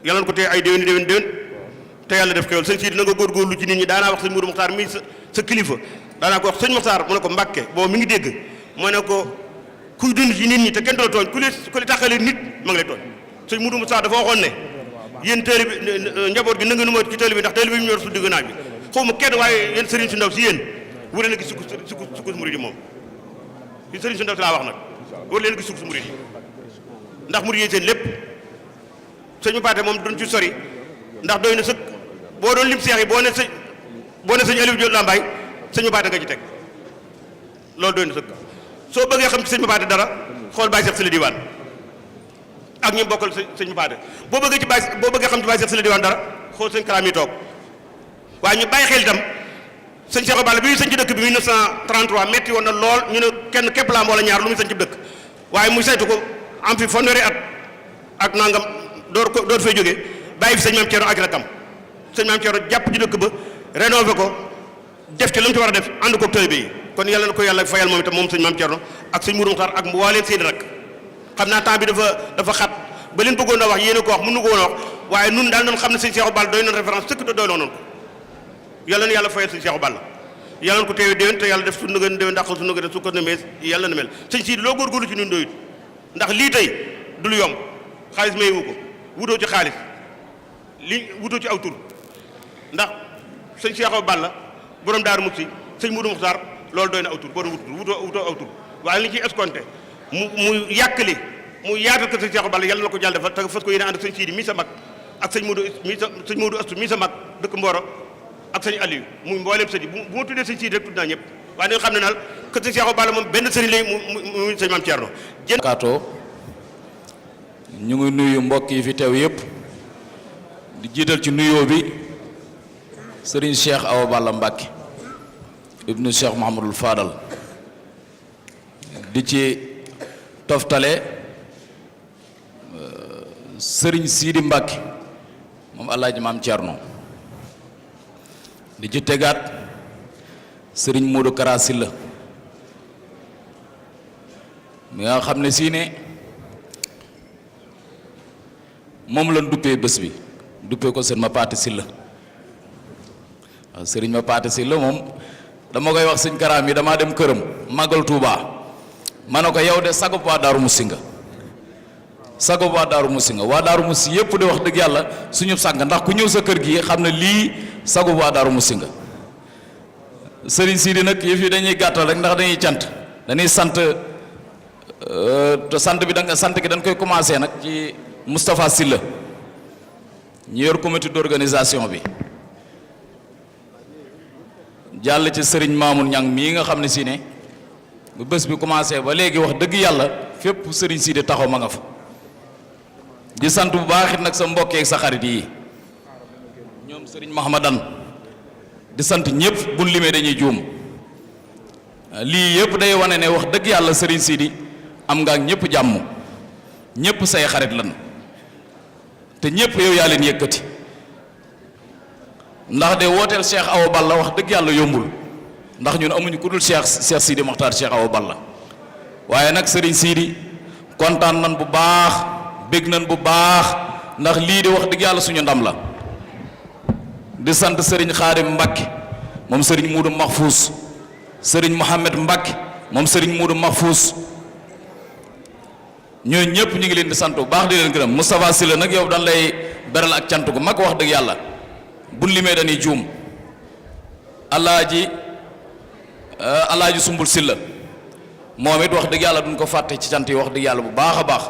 yàlla na ko tey ay déwén te yàlla def xewal sëñ Sidi na nga góorgóorlu ci nit ñi daanaa wax sëñ Mourou Mokhtar mi sa kilifa daanaa ko wax sëñ Mokhtar mu ne ko Mbàkke boobu mi ngi dégg mu ne ko kuy dund ci nit ñi te kenn du la tooñ ku li taxalee nit ma ngi lay tooñ sëñ Mourou Mokhtar dafa waxoon ne yéen teel bi njaboot gi na nga nu ma ci teel bi ndax teel bi ñu ñor su digg naaj bi xaw ma kenn waaye yéen sëriñ su ndaw si yéen wur leen a gis sukkus murid yi moom yi sëriñ su ndaw si laa wax nag wur leen a gis sukkus murid yi ndax murid yi seen lépp sëñu paate moom duñ ci sori ndax doy na sëkk boo doon lim seex yi boo ne sëñ Aliou Diop Lambaye sëñu paate nga ci teg loolu doy na sëkk soo bëggee xam ci sëñu paate dara xool Baye Cheikh Sylla Diwane ak ñi bokkal sëñu paate boo bëggee xam ci Baye Cheikh Sylla Diwane dara xool sëñ Kalaam yi toog waaye ñu bàyyi xel itam sëñ Cheikh Balla bi sëñ ci dëkk bi 1933 metti woon na lool ñu ne kenn képp la am wala ñaar lu muy sëñ ci dëkk waaye muy saytu ko am fi fanweeri at ak nangam door fay jógee bàyyi fi sëñ Maam Thierno ak rakam sëñ Maam Thierno jàpp ci dëkk ba rénové ko def ci lu mu ci war a def ànd ko taalibe yi kon yàlla na ko yàlla fayal moom itam moom sëñ Maam Thierno ak sëñ Mourou Mokhtar ak mbooleem seen rak xam naa temps bi dafa xat ba leen bëggoon a wax yéen a ko wax mënu ko woon a wax waaye nun daal noonu xam ne sëñ Cheikh Balla doy na référence sëkk doy loo noonu ko yàlla na yàlla fayal sëñ Cheikh Balla yàlla na ko teewee déwén te yàlla def su nëgën déwén dàqal su nëgën su ko nemee yàlla na mel sëñ Sidi loo góorgóorlu ci ñun doyut ndax lii tey du lu yomb xaalis may wu ko wutoo ci xaalis li wutoo ci aw tur ndax sëñ Cheikh Balla borom Daaru Muxti sëñ Mourou Mokhtar loolu doy na aw tur boo doon wutoo aw tur waaye li ñu ciy escompté mu yàkkali mu yaatal ko sëñ Cheikh Balla yàlla na ko jàll defal te fas ko yéene ànd ak sëñ Sidi mi sa mag ak sëñ Modou Astou mi sa mag dëkk Mboro ak sëñ Aliou muy mbooleem sëñ bu ma tuddee sëñ Sidi rek tudd naa ñëpp waaye nga xam ne naal que sëñ Cheikh Balla moom benn sëriñ lay mu sëñ Maam Thierno kaatoo ñu ngi nuyu mbokk yi fi teew yëpp di jiital ci nuyoo bi sëriñ Cheikh Awa Balla Mbacke ibnu Cheikh Mouhamadul Fadal di ci toftale sëriñ Sidi Mbacke moom Alaaji Maam Thierno di ci tegaat sëriñ Modou Kara Sylla mi nga xam ne si ne moom lañ duppee bés bi duppee ko sëñ ma paate Sylla waaw sëriñ ma paate Sylla moom dama koy wax sëñ Kara mi damaa dem këram màggal Touba ma ne ko yow de sagub waa Daaru Musi nga sagub waa Daaru Musi nga waa Daaru Musi yëpp de wax dëgg yàlla suñu sànq ndax ku ñëw sa kër gi xam ne lii sagub waa Daaru Musi nga sëriñ Sidi nag yëf yi dañuy gàttal rek ndax dañuy cant dañuy sant te sant bi sant gi dañ koy commencé nag ci Moustapha Sylla ñu yor comité d'organisation bi jàll ci sëriñ Mamoun Niang mii nga xam ne si ne bu bés bi commencé ba léegi wax dëgg yàlla fépp sëriñ Sidi taxaw ma nga fa di sant bu baax it nag sa mbokkeek sa xarit yi ñoom sëriñ Mahamadan di sant ñëpp buñ limee dañuy juum lii yëpp day wane ne wax dëgg yàlla sëriñ Sidi am nga ak ñëpp jàmm ñëpp say xarit lan te ñëpp yow yaa leen yëkkati ndax de wooteel Cheikh Awa Balla wax dëgg yàlla yombul ndax ñun amuñu ku dul Cheikh Sidi Mokhtar Cheikh Awa Balla waaye nag sëriñ Sidi kontaan nan bu baax bég nan bu baax ndax lii de wax dëgg yàlla suñu ndam la di sant sëriñ Xaadim Mbacke moom sëriñ Muudu Mahfous sëriñ Mohamed Mbacke moom sëriñ Muudu Mahfous ñooñu ñëpp ñu ngi leen di sant bu baax di leen gërëm Moustapha Sylla nag yow dañ lay beral ak cant gu mag wax dëgg yàlla buñ limee dañuy juum alaaji Sumbul Sylla moom it wax dëgg yàlla duñ ko fàtte ci cant yi wax dëgg yàlla bu baax a baax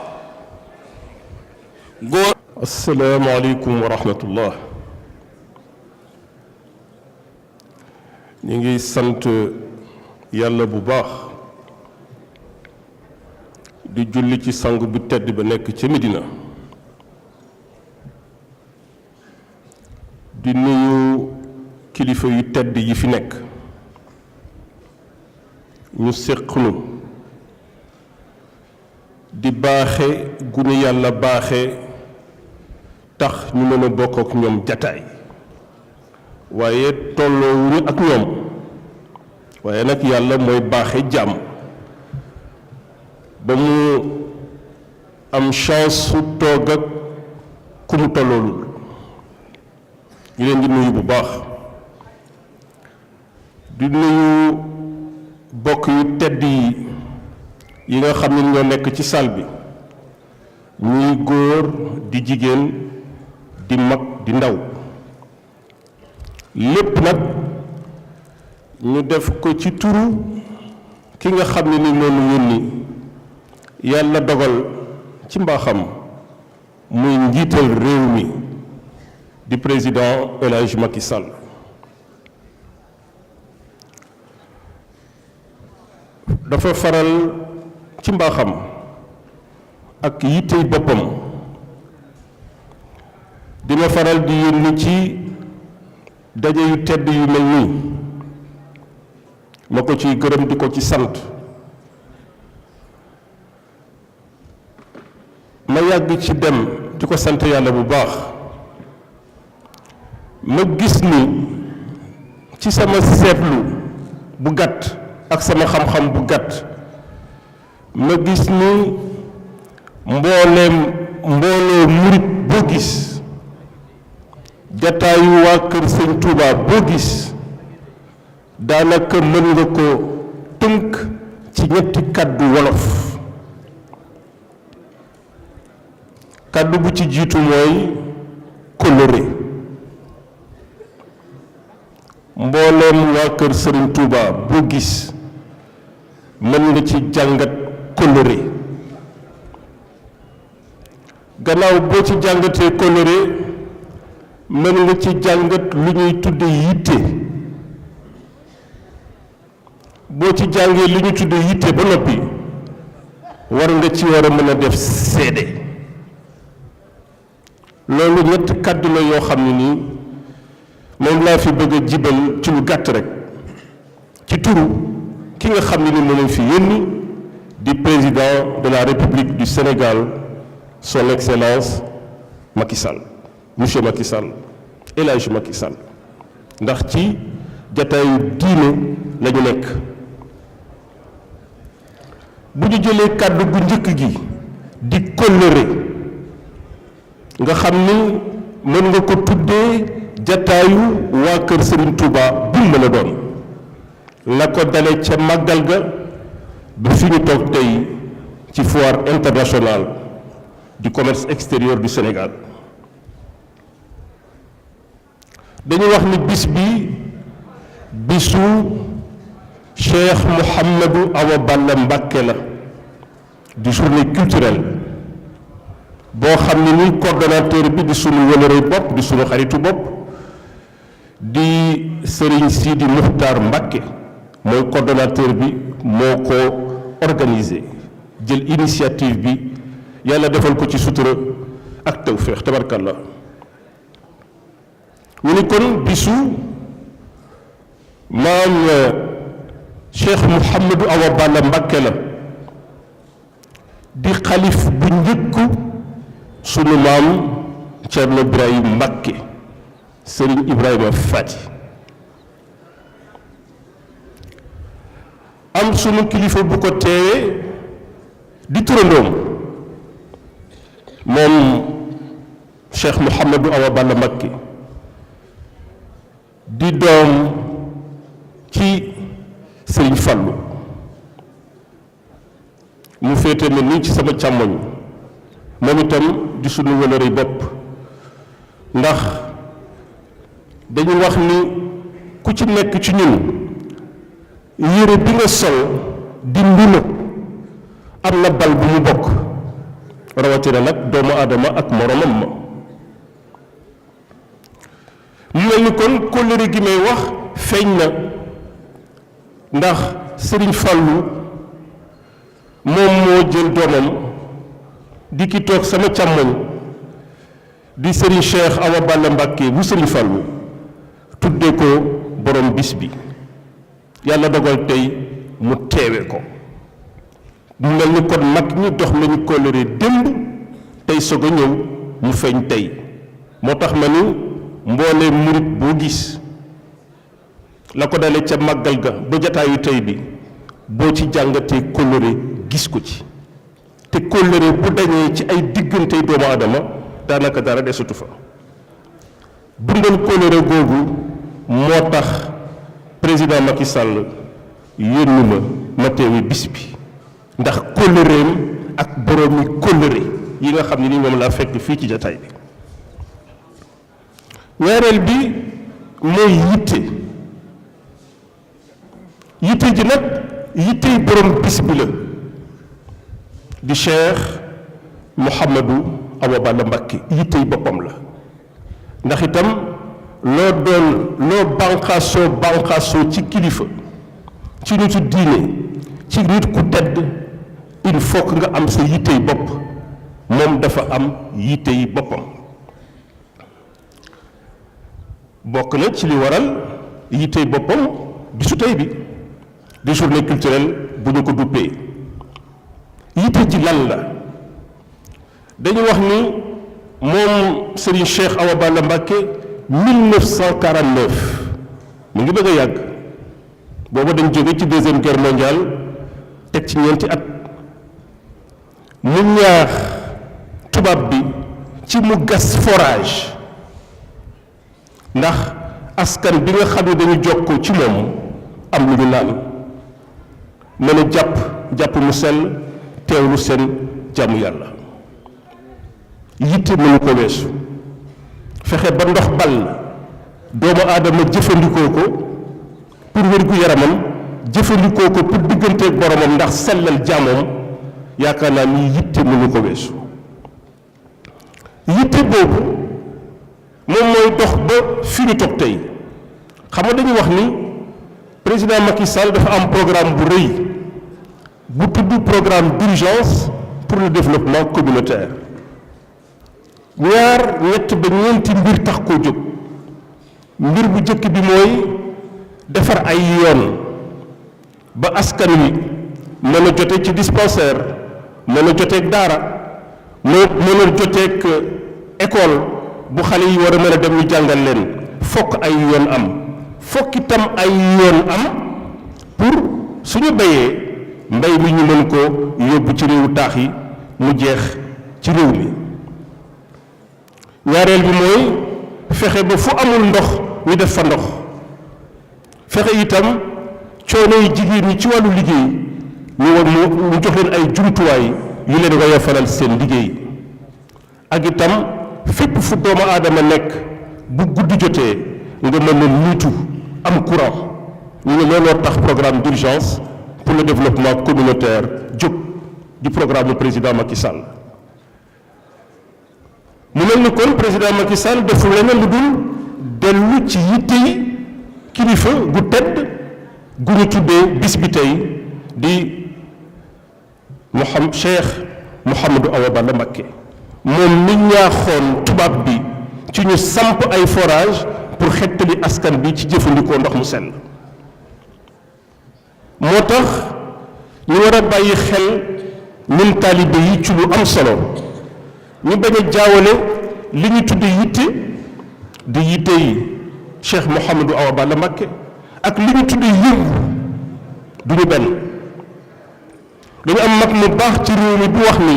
góor. asalaamaaleykum wa rahmatullah. ñu ngi sant yàlla bu baax di julli ci sang bu tedd ba nekk ca Medina di nuyu kilifa yu tedd yi fi nekk ñu séqnu di baaxe gunu yàlla baaxe tax ñu mën a bokk ak ñoom jataay waaye tolloowuñu ak ñoom waaye nag yàlla mooy baaxe jàmm ba mu am chance su toog ak ku mu tolloolul ñu leen di nuyu bu baax di nuyu bokk yu tedd yi nga xam ne ñoo nekk ci salle bi ñuy góor di jigéen di mag di ndaw lépp nag ñu def ko ci turu ki nga xam ne ni noonu yónni yàlla dogal ci mbaaxam muy njiital réew mi di président El Hadj Macky Sall dafa faral ci mbaaxam ak yittey boppam dina faral di yónni ci daje yu tedd yu mel nii ma ko ciy gërëm di ko ci sant ma yàgg ci dem di ko sant yàlla bu baax ma gis ni ci sama seetlu bu gàtt ak sama xam-xam bu gàtt ma gis ni mbooloo murit boo gis jataayu waa kër sëñ Touba boo gis daanaka mën nga ko tënk ci ñetti kàddu wolof kàddu bu ci jiitu mooy kóllëre mbooleem waa kër sëriñ Touba boo gis mën nga ci jàngat kóllëre gannaaw boo ci jàngatee kóllëre mën nga ci jàngat lu ñuy tudde yitte boo ci jàngee li ñu tudde yitte ba noppi war nga ci war a mën a def seede loolu ñett kàddu la yoo xam ne nii moom laa fi bëgg a jibal ci lu gàtt rek ci turu ki nga xam ne ni moom fi yónni di président de la République du Sénégal son excellence Macky Sall monsieur Macky Sall El Hadj Macky Sall ndax ci jataayu diine la ñu nekk bu ñu jëlee kàddu gu njëkk gi di kóllëre nga xam ni mën nga ko tuddee jataayu waa kër Serigne Touba bu mën a doon la ko dale ca màggal ga ba fi ñu toog tey ci foire internationale du commerce extérieur du Sénégal dañu wax ni bis bi bisu Cheikh Mouhamadou Awa Balla Mbacké la di journée culturelle boo xam ne ni coordonnateur bi di sunu wëlërëy bopp di sunu xaritu bopp di Serigne Sidi Muxtaar Mbacké mooy coordonnateur bi moo ko organisé jël initiative bi yàlla defal ko ci sutura ak tawféex tabarkalla ñu ni kon bisu maam Cheikh Mouhamadou Awa Balla Mbacké la di xalif bu njëkk sunu maam Thierno Ibrahima Mbacké Serigne Ibrahima Fati am sunu kilifa bu ko teewee di turandoom moom Cheikh Mouhamadou Awa Balla Mbacké di doom ci Serigne Fallou mu féete ma nii ci sama càmmoñ moom itam di sunu wëlërëy bopp ndax dañu wax ni ku ci nekk ci ñun yére bi nga sol di mbina am na bal bu mu bokk rawatina nag doomu aadama ak moromam ma mu mel ni kon kóllëre gi may wax feeñ na ndax Serigne Fallou moom moo jël doomam di ki toog sama càmmoñ di Serigne Cheikh Awa Balla Mbacké bu Serigne Fallou tuddee ko borom bis bi yàlla dogal tey mu teewe ko mu mel ni kon mag ñi dox nañu kóllëre démb tey soog a ñëw mu feeñ tey moo tax ma ni mboolee murit boo gis la ko dale ca màggal ga ba jataayu tey bi boo ci jàngatee kóllëre gis ko ci te kóllëre bu dañee ci ay diggante doomu aadama daanaka dara desatu fa dundal kóllëre googu moo tax président Macky Sall yónni ma teewi bis bi ndax kóllëreem ak boroomi kóllëre yi nga xam ne ni moom laa fekk fii ci jataay bi ñaareel bi mooy yitte ji nag yittey borom bis bi la di Cheikh Mouhamadou Awa Balla Mbacké yittey boppam la ndax itam loo banqaasoo ci kilifa ci nitu diine ci nit ku tedd il faut que nga am sa yittey bopp moom dafa am yittey boppam bokk na ci li waral yittey boppam bisu tey bi di journée culturelle bu ñu ko duppee yitte ji lan la dañu wax ni moom Serigne Cheikh Awa Balla Mbacké 1949 mu ngi bëgg a yàgg booba dañ jóge ci deuxième guerre mondiale teg ci ñeenti at mu ñaax tubaab bi ci mu gas forage ndax askan bi nga xam ne dañu jokkoo ci moom am lu ñu naan mën a jàpp mu sell teewlu seen jàmm yàlla yitte mënu ko weesu fexe ba ndox ball doomu aadama jëfandikoo ko pour wér-gu-yaramam jëfandikoo ko pour digganteeg boromam ndax sellal jaamoom yaakaar naa ni yitte mënu ko weesu yitte boobu moom mooy dox ba fi ñu toog tey xam nga dañu wax ni président Macky Sall dafa am programme bu rëy bu tudd programme d'urgence pour le développement communautaire ñaar ñett ba ñeenti mbir tax koo jóg mbir bu jëkk bi mooy defar ay yoon ba askan wi mën a jote ci dispensaire mën a joteeg daara mën a joteeg école bu xale yi war a mën a dem ñu jàngal leen fokk ay yoon am fokk itam ay yoon am pour suñu béyee mbay mi ñu mën ko yóbbu ci réewu taax yi mu jeex ci réew mi ñaareel bi mooy fexe ba fu amul ndox ñu def fa ndox fexe itam coono yi jigéen ñi ci wàllu liggéey ñu jox leen ay jumtuwaay yu leen woyofalal seen liggéey ak itam fépp fu doomu aadama nekk bu guddi jotee nga mën a niitu am courant ñu ne looloo tax programme d'urgence pour le développement communautaire jóg di programme président Macky Sall mu mel ni kon président Macky Sall deful leneen lu dul dellu ci yitte yi kilifa gu tedd gu ñu tuddee bis bi tey di Cheikh Mouhamadou Awa Balla Mbacké moom mi ñaaxoon tubaab bi ci ñu samp ay forage pour xettali askan bi ci jëfandikoo ndox mu sell moo tax ñu war a bàyyi xel ñun taalibe yi ci lu am solo ñu bañ a jaawale li ñu tudde yitte di yitte yi Cheikh Mouhamadou Awa Balla Mbacké ak li ñu tudde yëngu du ñu benn dañu am mag mu baax ci réew mi bu wax ni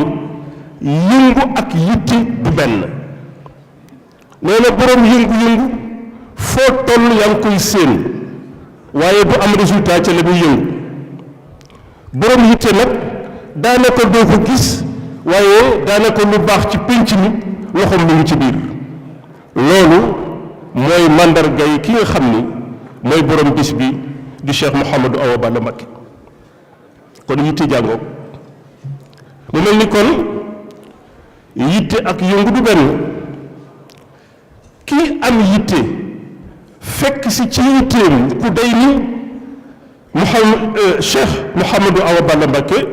yëngu ak yitte du benn nee na boroom yëngu-yëngu foo toll yaa ngi koy séen waaye du am résultat ca la muy yëngu boroom yitte nag daanaka doo ko gis waaye daanaka lu baax ci pénc mi loxoom mu ngi ci biir loolu mooy màndarga yi ki nga xam ni mooy boroom bis bi di Cheikh Mouhamadou Awa Balla Mbacké kon yitte jàngoog mu mel ni kon yitte ak yëngu du benn kii am yitte fekk si ci yitteem ku day ni Cheikh Mouhamadou Awa Balla Mbacké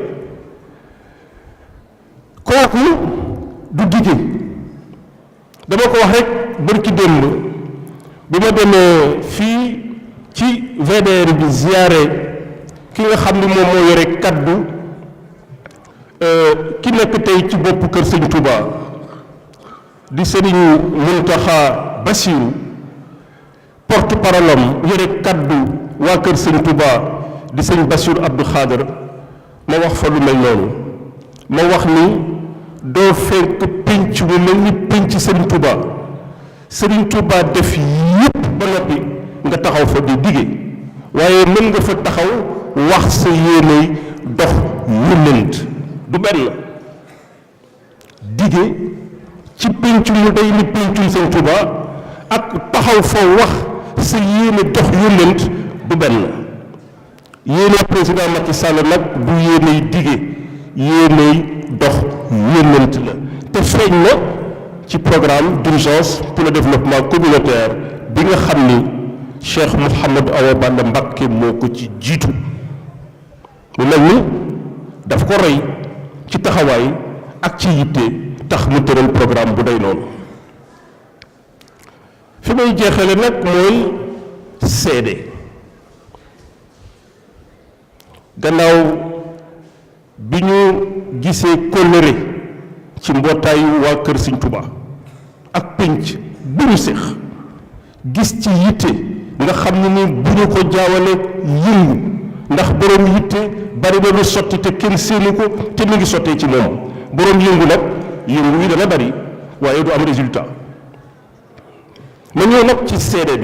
kooku du dige dama ko wax rek bërki démb bi ma demee fii ci VDR bi ziyaare ki nga xam ni moom moo yore kaddu ki nekk tey ci bopp kër Sëñ Touba di Serigne Mountakha Bassirou porte-parole am yore kaddu waa kër Sëñ Touba di Sëñ Bassirou Abdou Khadre ma wax fa lu mel noonu ma wax ni doo fekk pénc mu mel ni pénc Serigne Touba Serigne Touba def yépp ba noppi nga taxaw fa di dige waaye mën nga fa taxaw wax sa yéeney dox yónnent du benn dige ci pénc mu day ni péncum Serigne Touba ak taxaw fa wax sa yéene dox yónnent du benn yéene président Macky Sall nag du yéeney dige yéeney dox yónnent la te feeñ na ci programme d'urgence pour le développement communautaire bi nga xam ni Cheikh Mouhamadou Awa Balla Mbacké moo ko ci jiitu mu mel ni daf ko roy ci taxawaay ak ci yitte tax mu tëral programme bu day noonu fi may jeexale nag mooy seede gannaaw bi ñu gisee kóllëre ci mbootaayu waa kër Sëñ Tuubaa ak pénc bu ñu séq gis ci yitte nga xam ne ni bu ñu ko jaawale yëngu ndax boroom yitte bari na lu sotti te kenn séenu ko te mu ngi sottee ci moom boroom yëngu nag yëngu yi dana bari waaye du am résultat ma ñëw nag ci seede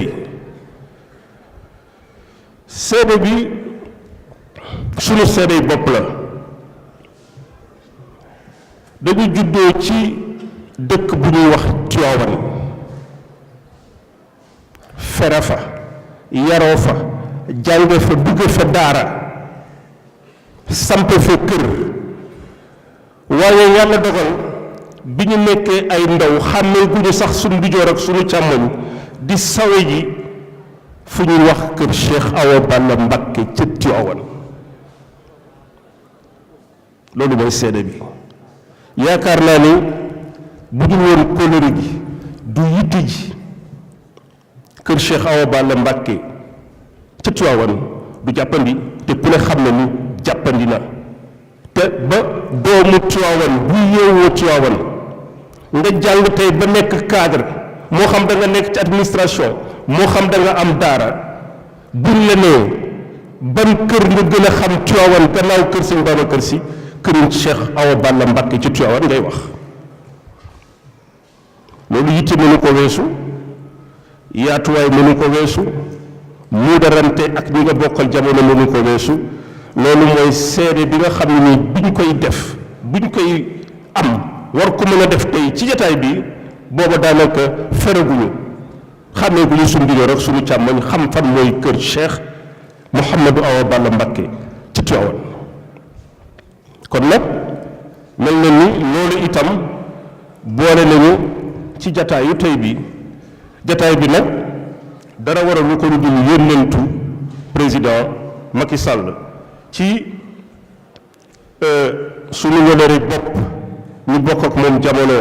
bi sunu seedey bopp la dañu juddoo ci dëkk bu ñuy wax Tiwaawan fere fa yaroo fa jànge fa dugge fa daara samp fa kër waaye yàlla dogal bi ñu nekkee ay ndaw xàmmee gu ñu sax suñu ndijoor ak suñu càmmoñ di sawe ji fu ñuy wax kër Cheikh Awa Balla Mbacké ca Tiwaawan loolu mooy seede bi yaakaar naa ni bu dul woon kóllëre gi du yitte ji kër Cheikh Awa Balla Mbacké ca Tiwaawan du jàppandi te ku ne xam na ni jàppandi na te ba doomu Tiwaawan bu yeewoo Tiwaawan nga jàng tey ba nekk cadre moo xam da nga nekk ci administration moo xam da nga am daara buñ la nee ban kër nga gën a xam Tiwaawan gannaaw kër Sëñ Babacar Sy këru Cheikh Awa Balla Mbacké ci Tiwaawan ngay wax loolu yitte mënu ko weesu yaatuwaay mënu ko weesu muudarante ak ñi nga bokkal jamono mënu ko weesu loolu mooy seede bi nga xam ne nii biñ koy def biñ koy am war ko mën a def tey ci jataay bi booba daanaka fereguñu xàmmeeguñu suñu ndijoor ak suñu càmmoñ xam fan mooy kër Cheikh Mouhamadou Awa Balla Mbacké ci Tiwaawan kon nag mel na ni loolu itam boole nañu ci jataayu tey bi jataay bi nag dara waral lu ko lu dul yónnentu président Macky Sall ci sunu wëlëre bopp ñu bokk ak moom jamono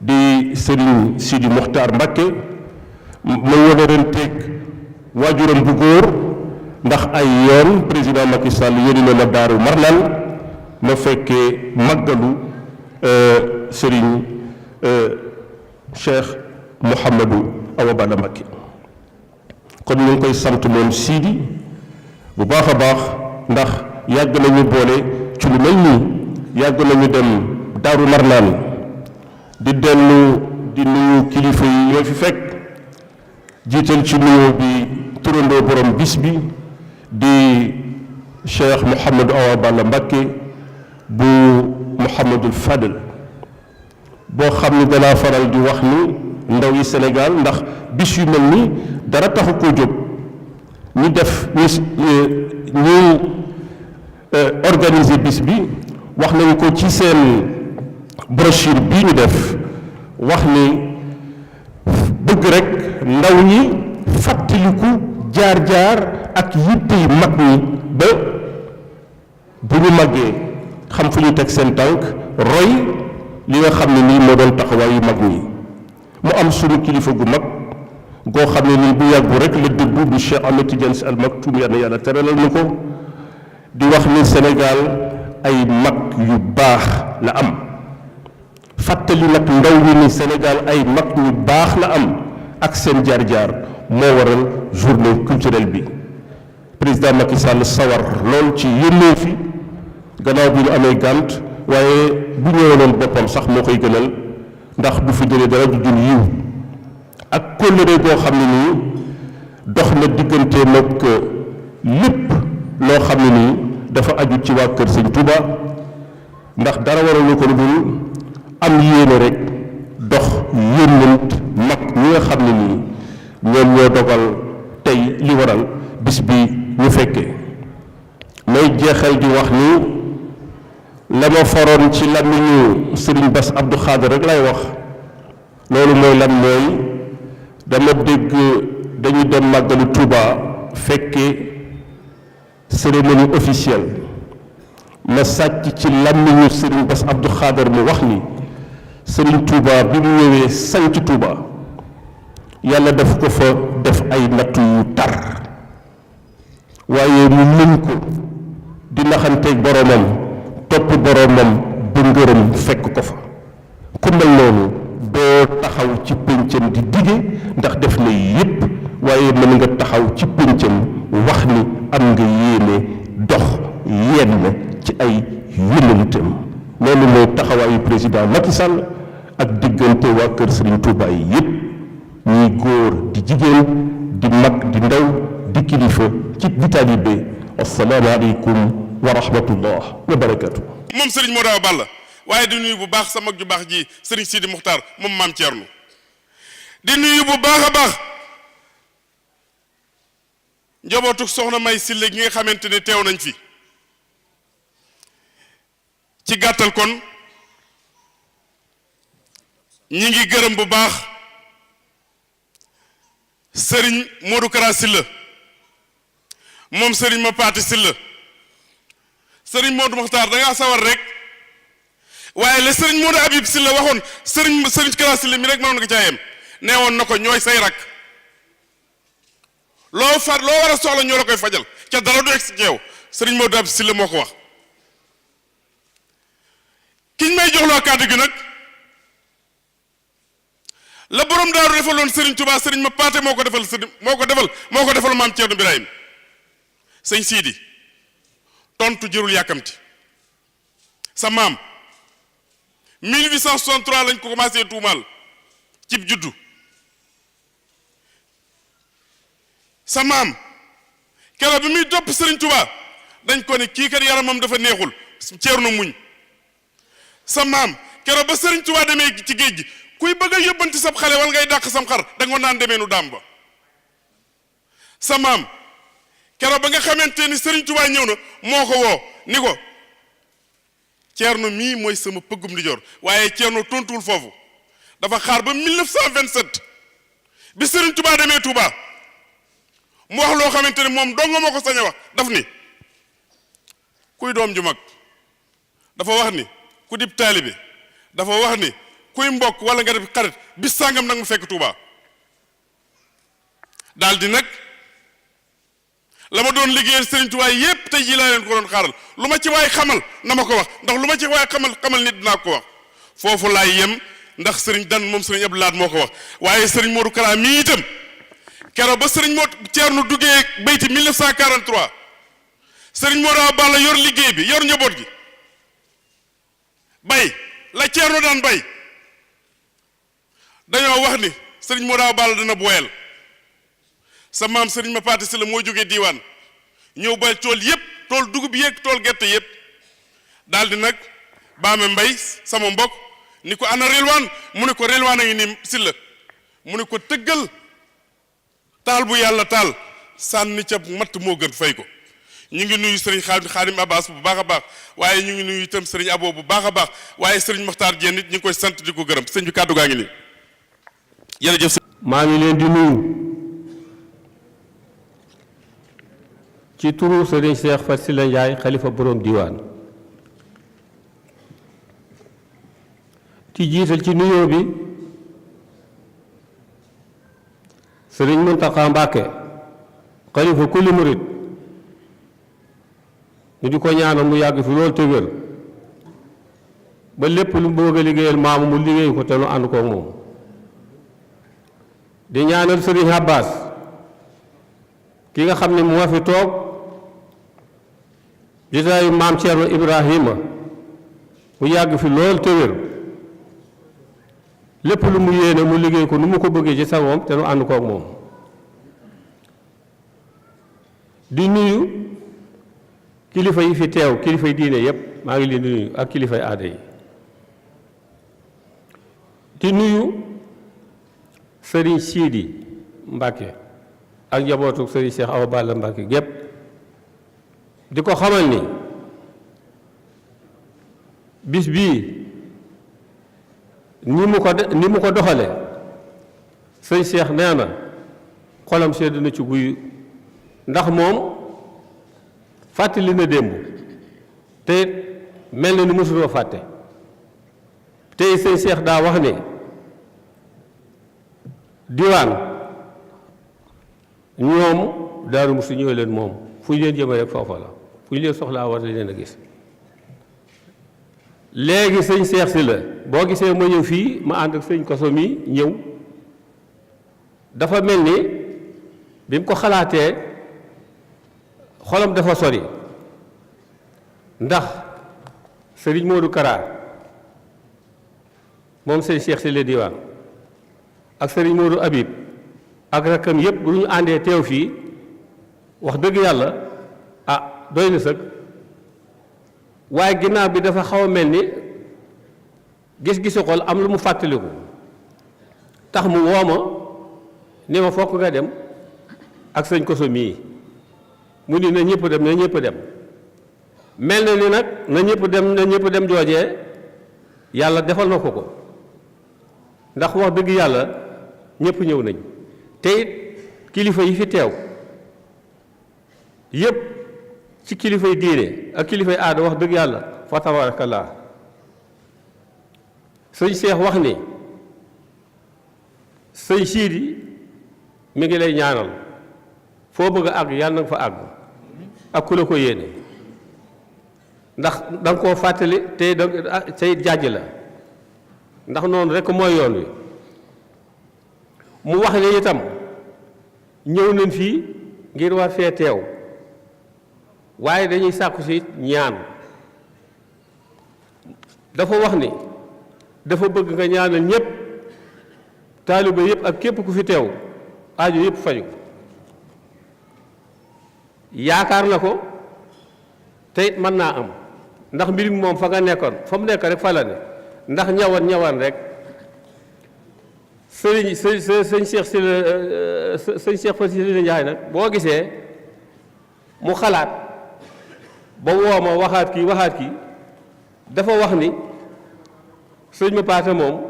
di Serigne Sidi Mokhtar Mbacké ma wëlëranteeg waajuram bu góor ndax ay yoon président Macky Sall yónni na ma Daaru Marnaan ma fekkee màggalu Serigne Cheikh Mouhamadou Awa Balla Mbacké kon ñu ngi koy sant moom Sidi bu baax a baax ndax yàgg nañu boole ci lu mel nii yàgg nañu dem Daaru Marnaan di dellu di nuyu kilifa yi yoo fi fekk jiital ci nuyoo bi turandoo borom bis bi di Cheikh Mouhamadou Awa Balla Mbacké bu Mouhamadul Fadel boo xam ni danaa faral di wax ni ndaw yi Sénégal ndax bis yu mel ni dara taxu koo jóg ñu def ñu organiser bis bi wax nañu ko ci seen brochure bii ñu def wax ni bëgg rek ndaw ñi fàttaliku jaar-jaar ak yitte yi mag ñi ba bu ñu màggee xam fu ñu teg seen tànk roy li nga xam ne nii moo doon taxawaayu mag ñi mu am sunu kilifa gu mag goo xam ne nii bu yàggu rek la dëddu bu Cheikh Ahmed Tidiane Sy Al Maktoum yal na yàlla teralal na ko di wax ni Sénégal ay mag yu baax la am fàttali nag ndaw ñi ni Sénégal ay mag yu baax la am ak seen jaar-jaar moo waral journée culturelle bi président Macky Sall sawar lool ci yónnee fi gannaaw bi ñu amee gànt waaye bu ñëwaloon boppam sax moo koy gënal ndax du fi jëlee dara ju dul yiw ak kóllëre goo xam ne nii dox na digganteem ak lépp loo xam ne nii dafa aju ci waa kër Sëñ Touba ndax dara waralu ko lu dul am yéene rek dox yónnent mag ñi nga xam ne nii ñoom ñoo dogal tey li waral bis bi ñu fekkee may jeexal di wax ni la ma foroon ci làmmiñu Sëriñ Bass Abdou Khadre rek lay wax loolu mooy lan mooy dama dégg dañu dem màggalu Touba fekkee cérémonie officielle ma sàcc ci làmmiñu Sëriñ Bass Abdou Khadre mu wax ni Sëriñ Touba bi mu ñëwee sanc Touba yàlla daf ko fa def ay nattu yu tar waaye mu mën ko di naxanteeg boromam topp boromam ba ngërëm fekk ko fa ku mel noonu doo taxaw ci péncam di dige ndax def na yépp waaye mën nga taxaw ci péncam wax ni am nga yéene dox yenn ci ay yënalitam loolu mooy taxawaayu président Macky Sall ak diggante waa kër Serigne Touba yi yépp ñuy góor di jigéen di mag di ndaw di kilifa ci di taalibe assalaamu aleykum wa rahmatullah wa barakatu moom Serigne Modou Awa Balla waaye di nuyu bu baax sa mag ju baax ji Serigne Sidi Muxtaar moom maam Thierno di nuyu bu baax a baax njabootu soxna May Sille gi nga xamante ne teew nañ fi ci gàttal kon ñi ngi gërëm bu baax Serigne Modou Kara Sille moom Serigne ma paati Sille Serigne Modou Muxtaar da ngaa sawar rek waaye le Serigne Modou Habib Sille waxoon Serigne Kara Sille mi rek mënoon nga caa yem nee woon na ko ñooy say rak loo war a soxla ñoo la koy fajal ca dara du egg si jeew Serigne Modou Habib Sille moo ko wax kiñ may jox loo kàddu gi nag la borom daaru defaloon Serigne Touba Serigne ma paate moo ko defal maam Thierno Birahim sëñ Sidi tontu jërul yàkkamti sa maam 1863 lañ ko commencé tuumaal cib juddu sa maam keroog bi muy topp Serigne Touba dañ ko ne kii kat yaramam dafa neexul Thierno muñ sa maam keroog ba Serigne Touba demee ci géej gi kuy bëgg a yóbbanti sab xale wala ngay dàq sam xar da nga naan demee nu daam ba sa maam keroog ba nga xamante ni Serigne Touba ñëw na moo ko woo ni ko Thierno mii mooy sama pëggum di jor waaye Thierno tontuwul foofu dafa xaar ba 1927 bi Serigne Touba demee Touba mu wax loo xamante ne moom dong moo ko sañ a wax daf ni kuy doom ju mag dafa wax ni ku dib taalibe dafa wax ni kuy mbokk wala nga def xarit bis sàngam nag mu fekk Touba daal di nag la ma doon liggéeyal Serigne Touba yépp tey jii laa leen ko doon xaaral lu ma ci waay xamal na ma ko wax ndax lu ma ci waay xamal nit dinaa ko wax foofu laay yem ndax Serigne Dan moom Serigne Abdou Lahad moo ko wax waaye Serigne Modou Kara mii itam keroog ba Serigne Modou Thierno duggee bayti 1943 Serigne Modou Awa Balla yor liggéey bi yor njaboot gi bay la Thierno daan bay dañoo wax ni Serigne Modou Awa Balla dana boyal sa maam Serigne ma paati si la moo jógee diiwaan ñëw bay tool yépp tool dugub yéeg tool gerte yépp daal di nag baame mbay sama mbokk ni ko ana relwaan mu ne ko relwaan a ngi ni si la mu ne ko tëggal taal bu yàlla taal sànni ca matt moo gën fay ko ñu ngi nuyu Serigne Xaadim Abbas bu baax a baax waaye ñu ngi nuyu itam Serigne Abo bu baax a baax waaye Serigne Mokhtar Diène nit ñu ngi koy sant di ko gërëm sëñ bi kàddu gaa ngi nii jërëjëf. maa ngi leen di nuyu ci turu Serigne Cheikh Faty Sylla Ndiaye xalifa borom diwaan ci jiital ci nuyoo bi Serigne Mountakha Mbacké xalifa kulli murit ñu di ko ñaanal mu yàgg fi loolu te wér ba lépp lu bëgg a liggéeyal maamu mu liggéey ko te nu ànd koog moom di ñaanal Serigne Abbas ki nga xam ne moo fi toog jotaayu maam Thierno Ibrahima mu yàgg fi lool te wér lépp lu mu yéene mu liggéey ko nu mu ko bëggee ci sagoom te nu ànd kook moom. di nuyu kilifa yi fi teew kilifa yi diine yépp maa ngi leen di nuyu ak kilifa yi aada yi. di nuyu sëriñ Siidi Mbàkke ak njabootu sëriñ Cheikh Awa Balla Mbàkke gépp di ko xamal ni bis bii ni mu ko doxale sëñ Cheikh nee na xolam sedd na ci guy ndax moom fàttali na démb te mel na ni mësuloo fàtte tey sëñ Cheikh daa wax ne diwaan ñoom Daaru Muxti ñëw leen moom fu ñu leen jëme rek foofa la fu ñu leen soxlaa war leen a gis léegi sëñ Cheikh si la boo gisee ma ñëw fii ma ànd ak sëñ Koso mi ñëw dafa mel ni bi mu ko xalaatee xolam dafa sori ndax sëriñ Modou Kara moom sëñ Cheikh si la diwaan ak sëriñ Modou Habib ak rakkam yépp bu ñu àndee teew fii wax dëgg yàlla ah doy na sëg waaye ginnaaw bi dafa xaw a mel ni gis-gisu xol am lu mu fàttaliku tax mu woo ma ni ma fokk nga dem ak sëñ Koso mii mu ni na ñëpp dem na ñëpp dem mel na ni nag na ñëpp dem joojee yàlla defal na ko ndax wax dëgg yàlla ñëpp ñëw nañ te it kilifa yi fi teew yépp ci kilifay diine ak kilifay aada wax dëgg yàlla fa tabarakallah sëñ Cheikh wax ni sëñ Siidi mi ngi lay ñaanal foo bëgg a àgg yàlla na nga fa àgg ak ku la ko yéene ndax da nga koo fàttali te say jàjj la ndax noonu rekk mooy yoon wi mu wax ne itam ñëw nañ fii ngir war fee teew waaye dañuy sàkku si ñaan dafa wax ni dafa bëgg nga ñaanal ñépp taaliba yépp ak képp ku fi teew aajo yépp faju yaakaar na ko te it mën naa am ndax mbir mi moom fa nga nekkoon fa mu nekk rek fa la ne ndax ñawan rek sëñ Cheikh si la sëñ Cheikh Faty Sylla Ndiaye nag boo gisee mu xalaat ba woo ma waxaat kii dafa wax ni sëñ ma paate moom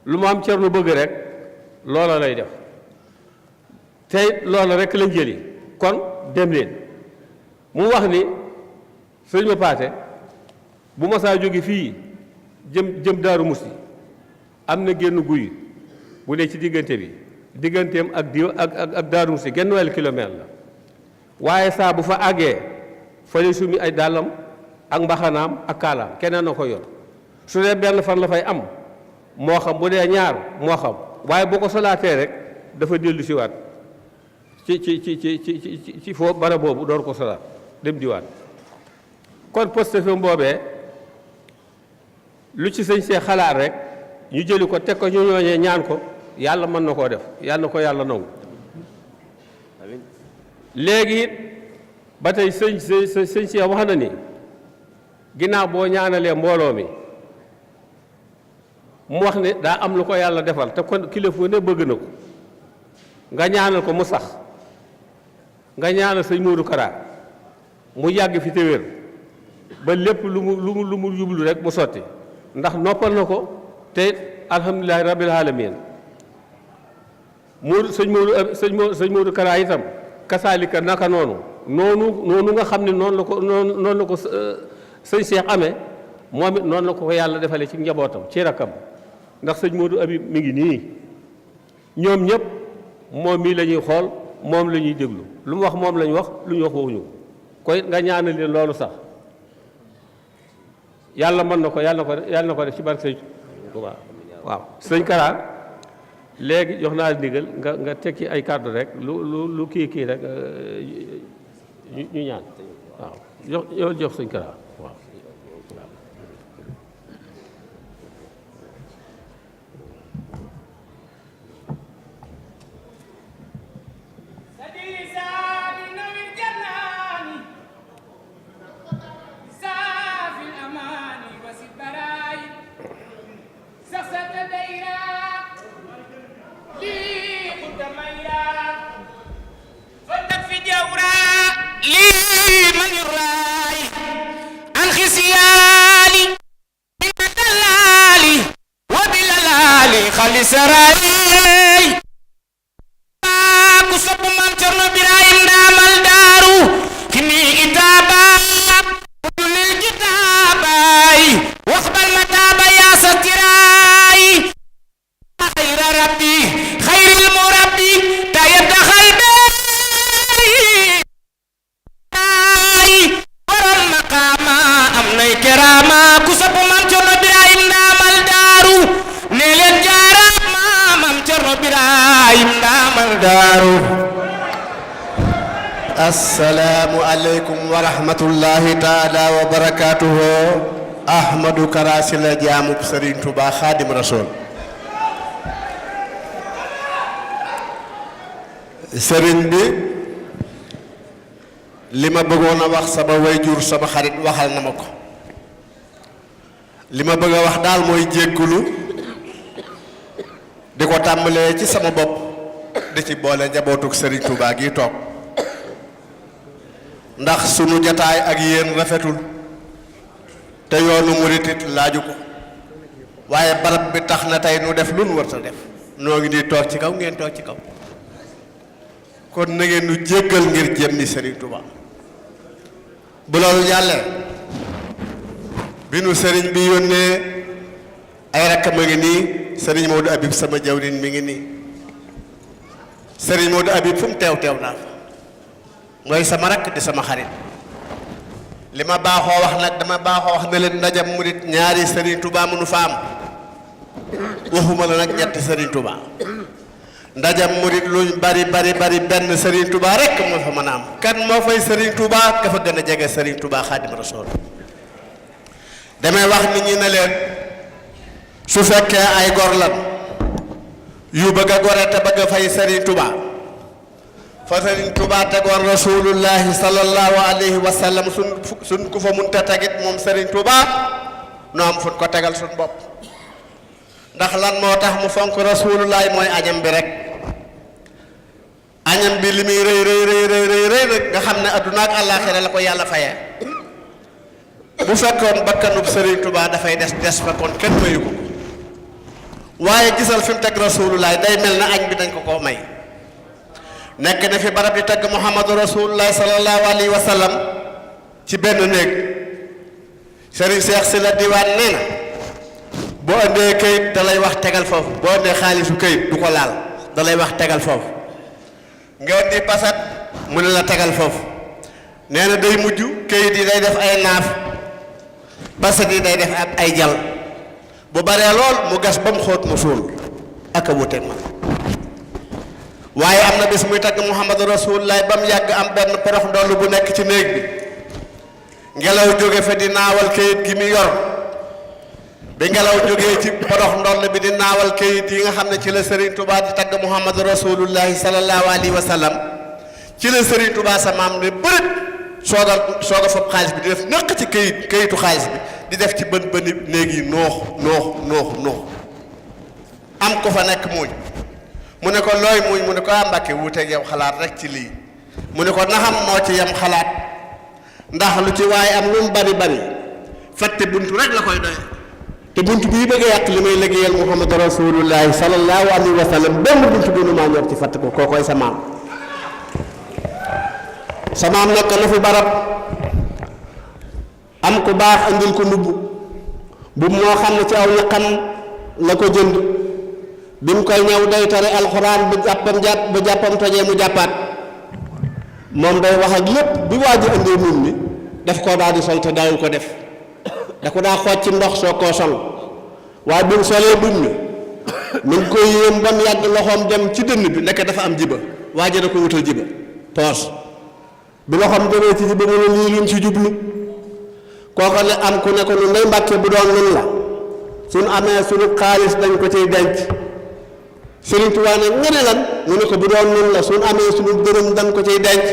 lu mu am Cerno bëgg rek loola lay def tey loola rek lañ jëli kon dem leen mu wax ni sëñ ma paate bu ma saa jóge fii jëm Daaru Muxti am na génn guy bu dee ci diggante bi digganteem ak Daaru Muxti genn wàllu kilomètre la waaye saa bu fa àggee fële sumi ay dàllam ak mbaxanaam ak kaalaam keneen na ko yor su dee benn fan la fay am moo xam bu dee ñaar moo xam waaye boo ko solaatee rek dafa dellu siwaat ci foofu bara boobu door ko solaat dem diwaat kon poste fi boobee lu ci sëñ see xalaat rek ñu jëli ko teg ko ñu ñooñee ñaan ko yàlla mën na koo def yàlla na ko yàlla nangu léegi ba tey sëñ see wax na ni ginnaaw boo ñaanalee mbooloo mi mu wax ne daa am lu ko yàlla defal te kon kilifa ne bëgg na ko nga ñaanal ko mu sax nga ñaanal sëñ Modou Kara mu yàgg fi te wér ba lépp lu mu jublu rek mu sotti ndax noppal na ko te alhamdulilahi rabbil alamin sëñ Modou Kara itam kasaalika naka noonu nga xam ne noonu la ko sëñ Cheikh amee moom it noonu la ko yàlla defalee ci njabootam ci rakkam ndax sëñ Modou Habib mi ngi nii ñoom ñëpp moom mii la ñuy xool moom la ñuy déglu lu mu wax moom la ñu wax lu ñu wax waxuñu ko koy nga ñaanal leen loolu sax yàlla mën na ko yàlla na ko def ci barke sëñ waaw sëñ Kara léegi jox naa ndigal nga tekki ay kàddu rek lu kii rek ñu ñaan waaw jox sëñ Kara waaw daraay ku sopp Maam Cerno Birahim ndaamal daaru kimi itaaba udulil kitaabay waxbal mataaba yaa satiraay xayra rabbi xayril murabbi tayata xalbeey borom maqaama am nay keraama ku sopp Maam Cerno Birahim ndaamal daaru ne leen jaaraama Maam Cerno Birahim ndaamal daaru. assalaamu aleykum wa rahmatullahi taala wa barakaatuhu. Ahmadou Kara Sylla jaamub Serigne Touba Xaadim Rasool. Serigne bi li ma bëggoon a wax sama wayjur sama xarit waxal na ma ko. li ma bëgg a wax daal mooy jéggulu di ko tàmbalee ci sama bopp di ci boole njabootuk Serigne Touba gi toog ndax sunu jataay ak yéen rafetul te yoonu murit it laaju ko waaye barab bi tax na tey nu def lu nu war a def noo ngi nii toog ci kaw ngeen toog ci kaw kon na ngeen nu jéggal ngir jëmmi Serigne Touba. bu loolu jàllee bi nu Serigne bi yónnee ay rakkam a ngi nii Serigne Modou Habib sama jawrin mi ngi nii Serigne Modou Habib fu mu teew teew naa fa mooy sama rakk di sama xarit li ma baaxoo wax nag dama baaxoo wax ne leen ndajam murit ñaari Serigne Touba mënu fa am waxuma la nag ñetti Serigne Touba ndajam murit luñ bari bari bari benn Serigne Touba rek moo fa mën a am kan moo fay Serigne Touba ka fa gën a jege Serigne Touba Xaadim Rasool damay wax nit ñi ne leen su fekkee ay gor lan yu bëgg a gore te bëgg a fay Serigne Touba fa Serigne Touba tegoon rasulullahi sallallahu alayhi wa sallam suñ ku fa munta tegit moom Serigne Touba nu am fuñ ko tegal suñ bopp ndax lan moo tax mu fonk rasulullahi mooy añam bi rek añam bi li muy rëy rëy rëy rëy rëy rek nga xam ne adduna ak àllaaxira la ko yàlla fayee bu fekkoon bakkanub Serigne Touba dafay des fa kon kenn mayu ko waaye gisal fi mu teg rasulullahi day mel na añ bi dañ ko koo may nekk na fi barab di tagg Muhammadu rasulullahi sallallahu alayhi wa sallam ci benn néeg Serigne Cheikh Sylla diwaan nee na boo andee këyit da lay wax tegal foofu boo andee xaalisu këyit du ko laal da lay wax tegal foofu nga indi pasat mu ne la tegal foofu nee na day mujj këyit yi day def ay naaf pasat yi day def ay jal bu baree lool mu gas ba mu xóot mu suul ak a wuteeg ma waaye am na bis muy tagg Muhammadu Rasulullah ba mu yàgg am benn porox ndoll bu nekk ci néeg bi ngelaw jóge fa di naawal këyit gi mu yor bi ngelaw jógee ci porox ndoll bi di naawal këyit yi nga xam ne ci la Serigne Touba di tagg Muhammadu Rasulullah sallallahu alayhi wa sallam ci la Serigne Touba sa maam ne bërët soog a fab xaalis bi di def nëq ci këyitu xaalis bi di def ci bën bëni néeg yi noox am ko fa nekk muuñ mu ne ko looy muuñ mu ne ko Mbàkke wuuteeg yow xalaat rek ci lii mu ne ko naxam moo ci yem xalaat ndax lu ci waaye am lu mu bari bari fàtte buntu rek la koy doy te buntu bii bëgg a yàq li may liggéeyal Muhammadu Rasulullahi sallallahu alayhi wa sallam benn buntu bi nu maa ñor ci fàtte ko kookoy sa maam sa maam nekk na fi barab am ku baax andil ko mbubb bu moo xam ne ci aw ñaqam la ko jënd bi mu koy ñëw day tare alxuraan ba jàppam tojee mu jàppaat moom day wax ak lépp bi waa ji andee nun mi daf koo daal di sol te daawul ko def da ko daa xooj ci ndox soo koo sol waaye bi mu solee buñ mi ngi koy yéem ba mu yàgg loxoom dem ci dënn bi nekk dafa am jiba waa ji da ko wutal jiba poos bi loxoom demee ci jiba mu ne lii luñ ci jublu kooko ne am ku ne ko nu Ndey Mbàkke bu doon nun la suñ amee suñu xaalis dañ ko ciy denc Serigne Touba ne nga ne lan mu ne ko bu doon nun la suñ amee suñu dërëm dañ ko ciy denc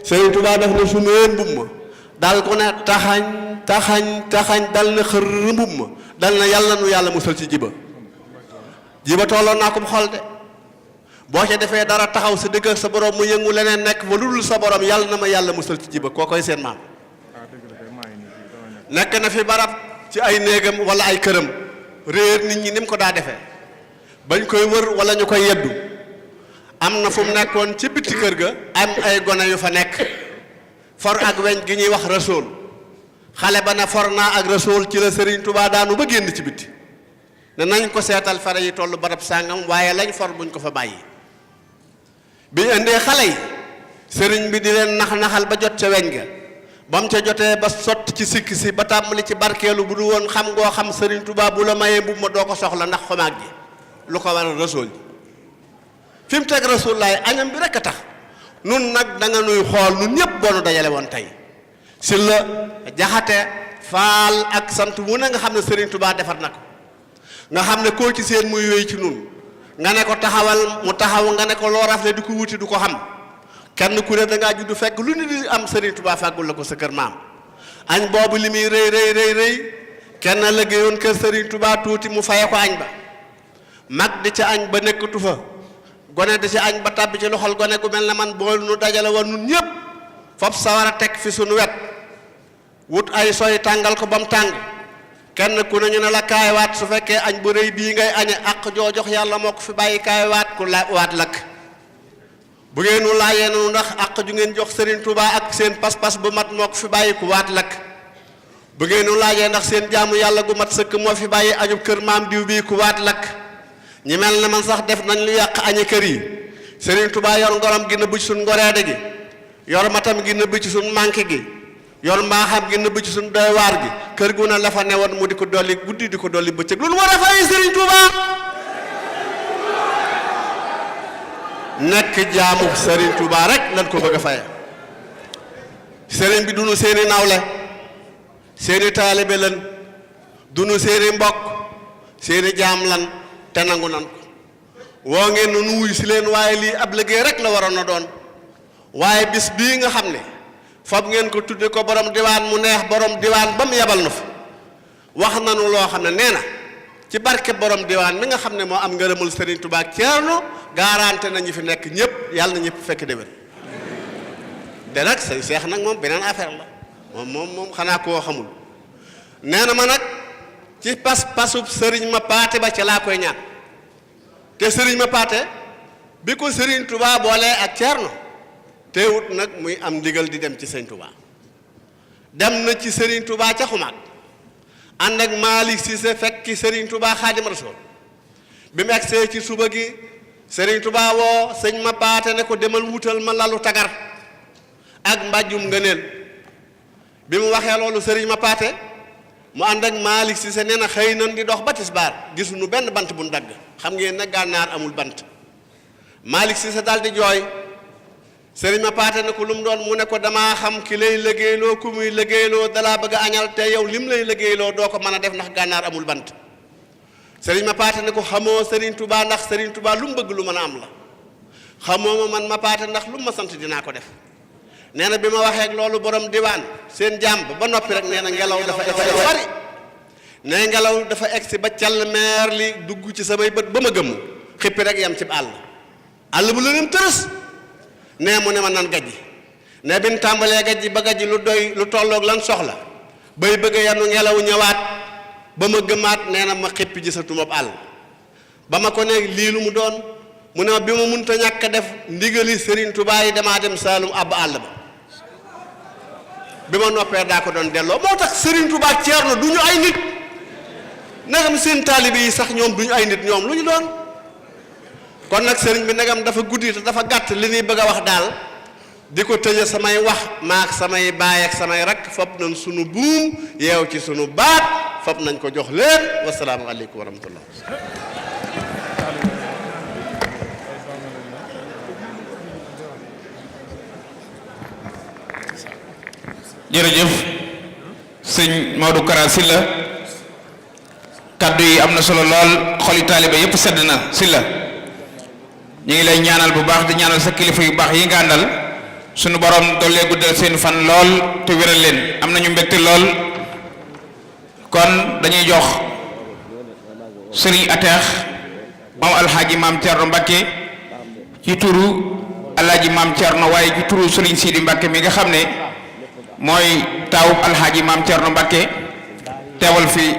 Serigne Touba def ne suñu yéen mbubb ma daal ko ne taxañ dal na xër mbubb ma dal na yàlla nu yàlla musal ci jiba tolloon naa ko mu xol de boo ca defee dara taxaw sa digg ak sa borom mu yëngu leneen nekk ba lu dul sa borom yàlla na ma yàlla musal ci jiba koo koy seen maam nekk na fi barab ci ay néegam wala ay këram réer nit ñi ni mu ko daa defee bañ koy wër wala ñu koy yeddu am na fu mu nekkoon ci bitti kër ga am ay gone yu fa nekk for ak weñ gi ñuy wax rasool xale ba ne for naa ak rasool ci la Serigne Touba daanu ba génn ci bitti ne nañ ko seetal fare yi tollu barab sàngam waaye lañ for buñ ko fa bàyyi bi indee xale yi sëriñ bi di leen nax-naxal ba jot ca weñ ga ba mu ca jotee ba sotti ci sikki si ba tàmbali ci barkeelu bu du woon xam ngoo xam Serigne Touba bu la mayee mbubb ma doo ko soxla ndax xomaag ji lu ko waral rasool ji fi mu teg rasool laay añam bi rek a tax nun nag da nga nuy xool nun ñëpp boonu dajale woon tey si la jaxate faal ak sant mu ne nga xam ne Serigne Touba defar na ko nga xam ne koo ci seen muy wéy ci nun nga ne ko taxawal mu taxaw nga ne ko loo rafle di ko wuti du ko xam kenn ku ne da ngaa judd fekk lu ni di am Serigne Touba fàggul la ko sa kër maam añ boobu li muy rëy kenn liggéeyoon kër Serigne Touba tuuti mu faye ko añ ba mag di ca añ ba nekkatu fa gone di ci añ ba tàbbi ci loxol gone gu mel ne man bool nu dajale woon nun ñëpp fop sawar a teg fi sunu wet wut ay soy tàngal ko ba mu tàng kenn ku ne ñu ne la kaaywaat su fekkee añ bu rëy bii ngay añe ak joo jox yàlla moo ko fi bàyyi kaaywaat ku waat lakk bu ngeen nu laajee nu ndax ak ju ngeen jox Serigne Touba ak seen pas-pas bu mat moo ko fi bàyyi ku waat lakk bu ngeen nu laajee ndax seen jaamu yàlla gu mat sëkk moo fi bàyyi añub kër maam diw bii ku waat lakk ñi mel ne man sax def nañ lu yàq añi kër yi Serigne Touba yor ngorom gi nëbb ci suñ ngoreede gi yor matam gi nëbb ci suñ manqué gi yor mbaaxam gi nëbb ci suñ doy waar gi kër gu ne la fa newoon mu di ko dolli guddi di ko dolli bëccëg loolu war a fay Serigne Touba nekk jaamu Serigne Touba rek lan ko bëgg a faye Serigne bi dunu seeni nawle seeni taalibe lan dunu seeni mbokk seeni jaam lan te nangu nan ko woo ngeen nu wuy si leen waaye lii ab liggéey rek la waroon a doon waaye bis bii nga xam ne fab ngeen ko tudde ko borom diwaan mu neex borom diwaan ba mu yebal na fa wax nanu loo xam ne nee na ci barke borom diwaan mi nga xam ne moo am ngërëmul Serigne Touba ak Ceerno garanté nañu fi nekk ñëpp yàlla na ñëpp fekk déwén te nag say seex nag moom beneen affaire la moom xanaa koo xamul nee na ma nag ci pasub Serigne ma paate ba ca laa koy ñaan te Serigne ma paate bi ko Serigne Touba boolee ak Ceerno teewut nag muy am ndigal di dem ci Serigne Touba dem na ci Serigne Touba ca xumaat ànd ak Malick Cissé fekki Serigne Touba Xaadim Rasul bi mu egsee ci suba gi Serigne Touba woo sëñ ma paate ne ko demal wutal ma lalu tagar ak mbàjjum ngëneel bi mu waxee loolu Serigne ma paate mu ànd ak Malick Cissé nee na xëy nan di dox ba tisbaar gisuñu benn bant bu nu dagg xam ngeen ne gànnaar amul bant Malick Cissé daal di jooy Serigne ma paate ne ko lu mu doon mu ne ko damaa xam ki lay liggéeyloo ku muy liggéeyloo dalaa bëgg a añal te yow lim lay liggéeyloo doo ko mën a def ndax gànnaar amul bant Serigne ma paate ne ko xamoo Serigne Touba ndax Serigne Touba lu mu bëgg lu mën a am la xamoo ma man ma paate ndax lu ma sant dinaa ko def nee na bi ma waxee ak loolu borom diwaan seen jàmb ba noppi rek nee na ngelaw dafa egsi bari nee ngelaw dafa egsi ba call meer li dugg ci samay bët ba ma gëmm xippi rek yam ci àll bu lëndëm tërës nee mu ne ma nan gajji ne bi ñu tàmbalee gajji ba gajji lu doy lu tolloog lan soxla bay bëgg yanu ngelaw ñëwaat ba ma gëmaat nee na ma xippi gisatuma àll ba ma ko ne lii lu mu doon mu ne ma bi ma mënta ñàkk a def ndigali Serigne Touba yi damaa dem Saalum àbb àll ba bi ma noppee daa ko doon delloo moo tax Serigne Touba ak Ceerno du ñu ay nit nagam seen taalibe yi sax ñoom du ñu ay nit ñoom lu ñu doon kon nag Serigne bi nagam dafa guddi te dafa gàtt li ñuy bëgg a wax daal di ko tëje samay wax maak samay baay ak samay rakk fop nañ sunu buum yeew ci sunu baat fop nañ ko jox leen wasalaamu aleykum wa rahmatullah jërëjëf sëñ Maodo Kara Sylla kaddu yi am na solo lool xoli taalibe yépp sedd na Sylla ñu ngi lay ñaanal bu baax di ñaanal sa kilifa yu baax yi nga àndal sunu borom dollee guddal seen fan lool te wéral leen am nañu mbégte lool kon dañuy jox sëriñ Ateex moom alxaaji maam Thierno Mbacke ci turu alxaaji maam Thierno waaye ci turu sëriñ Sidi Mbacke mi nga xam ne mooy taawub alxaaji maam Thierno Mbacke teewal fi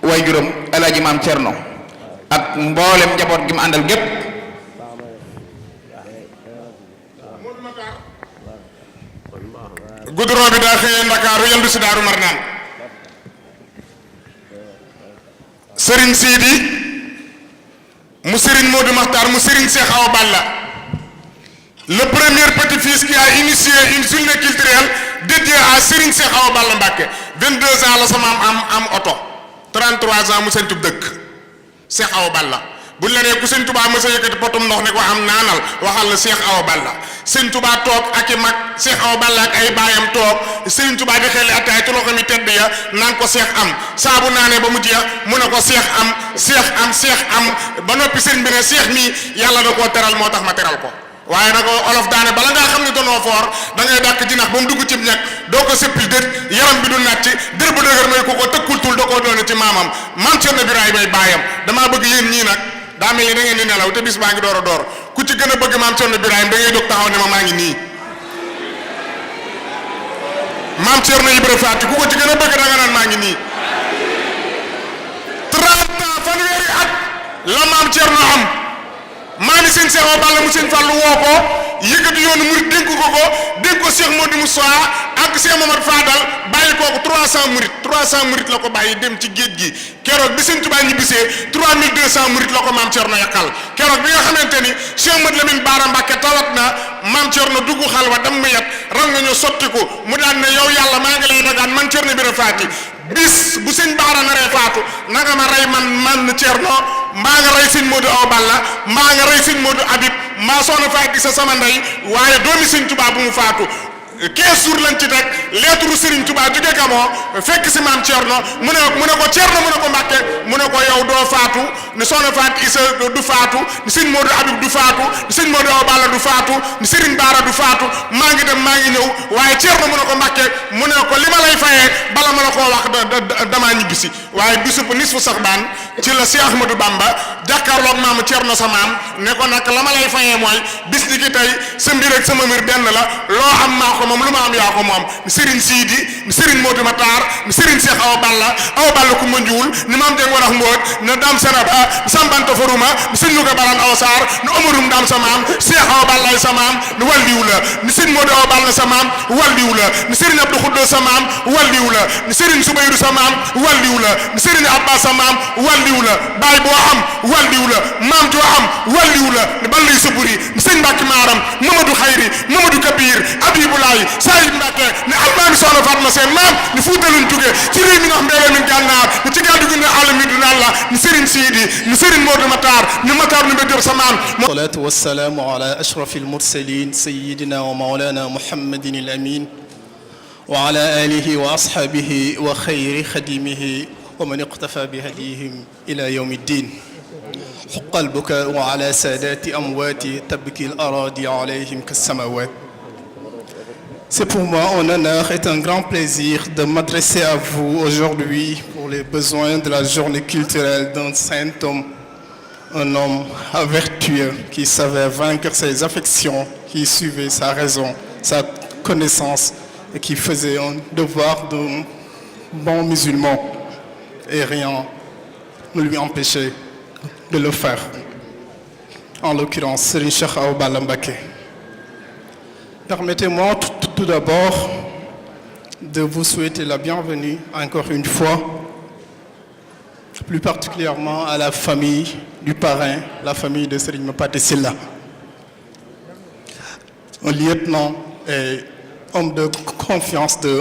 waajuram alxaaji maam Thierno ak mboolem njaboot gi mu àndal gépp goudron bi daa xëyee Ndakaaru yendu si Daaru Marnaan Serigne Sidi mu Serigne Modou Makhtar mu Serigne Cheikh Awa Balla, le premier petit-fils qui a initié une journée culturelle dédiée à Serigne Cheikh Awa Balla Mbacké. 22 ans la sama am oto 33 ans mu sëñ dëkk Cheikh Awa Balla. bu ñu la nee ku sëñ Touba mos a yëkkati potum ndox ne ko am naanal waxal la Cheikh Awa Balla. sëñ Touba toog ak i mag Cheikh Awa Balla ak ay baayam toog sëñ Touba di xel ataay ci loxo mi tedd ya naan ko Cheikh am saabu naanee ba mu jeex mu ne ko Cheikh am Cheikh am Cheikh am ba noppi sëñ bi ne Cheikh mii yàlla da koo teral moo tax ma teral ko. waaye nag olof daane bala ngaa xam ne danoo foor da ngay dàq jinax ba mu dugg ci ñag doo ko sëppil dër yaram bi du nàcc dër bu dëgër may ko tëkkul tul da koo doone ci maamam maam Cerno Birahim bay baayam damaa bëgg yéen ñii nag daa mel ni da ngeen di nelaw te bis baa ngi door a door ku ci gën a bëgg maam Cerno Birahim da ngay jóg taxaw ne ma maa ngi nii maam Cerno Ibra Faati ku ko ci gën a bëgg da nga naan maa ngi nii 30 ans fanweeri at la maam Cerno am maa ni sëñ Cheikh Awa Balla mu sëñ Fallu woo ko yëkkati yoonu murit dénk ko dénk ko Cheikh Modou Moussa ak Cheikh Momar Fadal bàyyi kooku 300 murit la ko bàyyi dem ci géej gi keroog bi sëñ Tuubaa ñibbisee 3200 murit la ko maam Cerno yàqal keroog bi nga xamante ni Cheikh Mat Lamin Baara Mbàkke tawat na maam Cerno dugg xalwa damm yat ran nga ñu sotti ko mu daan ne yow yàlla maa ngi lay dagaan man Cerno Ibra Faati bis bu sëñ Baara naree faatu nanga ma rey man Cerno mbaa nga rey sëñ Modou Awa Balla mbaa nga rey sëñ Modou Habib maa soxna Faati sa sama ndey waaye doomi sëñ Tuubaa bu mu faatu 15 jours lañ ci teg lettre Serigne Touba jóge Gabon fekk si maam Cerno mu ne ko Cerno mu ne ko Mbàkke mu ne ko yow doo faatu ni soxna Faati Isa du faatu ni sëñ Modou Habib du faatu ni sëñ Modou Awa Balla du faatu ni Serigne Baara du faatu maa ngi dem maa ngi ñëw waaye Cerno mu ne ko Mbàkke mu ne ko li ma lay fayee bala ma la koo wax damaa ñibbisi waaye bisub nisfu Saxbaan ci la Cheikh Ahmadou Bamba jàkkaarloog maamu Cerno sa maam ne ko nag la ma lay fayee mooy bis ni ki tey sa mbir ak sama mbir benn la loo am maa ko moom lu ma am yaa ko moom ni Serigne Sidi ni Serigne Modou Matar ni Serigne Cheikh Awa Balla ku ma njuul ni maam Jeng warax mbooj ni Dame Senaba ni Sambanta Faruma ni Serigne Louga Baran Awa Sarr ni Omarum Dame sa maam Cheikh Awa Balla sa maam ni walliw la ni Serigne Modou Awa Balla sa maam walliw la ni Serigne Abdou Khoudo sa maam walliw la ni Serigne Soubayrou sa maam walliw la ni Serigne Abbas sa maam walliw la baay boo am walliw la maam joo am walliw la ni Ballay Saburi ni Serigne Mbacke Maram Mamadou Khayri Mamadou Kabir Abibulaay Sayid Mbacke ni almaami soxna Fatma seen maam ni Fuuta lañ jóge ci réew mi ndax mbeeloo min gànnaar ni ci gàddu gi ne alamin du naan la ni Serigne Sidi ni Serigne Modou Matar ni Matar ni Mbédéb sa maam والصلاة والسلام على أشرف المرسلين سيدنا ومولانا محمد الأمين وعلى آله وأصحابه وخير خديمه ومن اقتفى بهديهم إلى يوم الدين حق البكاء على سادات أموات تبكي الأراضي عليهم كالسماوات. C'est pour moi un honneur et un grand plaisir de m'adresser à vous aujourd'hui pour les besoins de la journée culturelle d'un saint homme, un homme vertueux qui savait vaincre ses affections, qui suivait sa raison, sa connaissance et qui faisait un devoir de bon musulman et rien ne lui empêchait de le faire. En l'occurrence, Serigne Cheikh Awa Balla Mbacké. Permettez-moi tout d'abord de vous souhaiter la bienvenue encore une fois, plus particulièrement à la famille du parrain, la famille de Serigne Mapate Sylla. Un lieutenant et homme de confiance de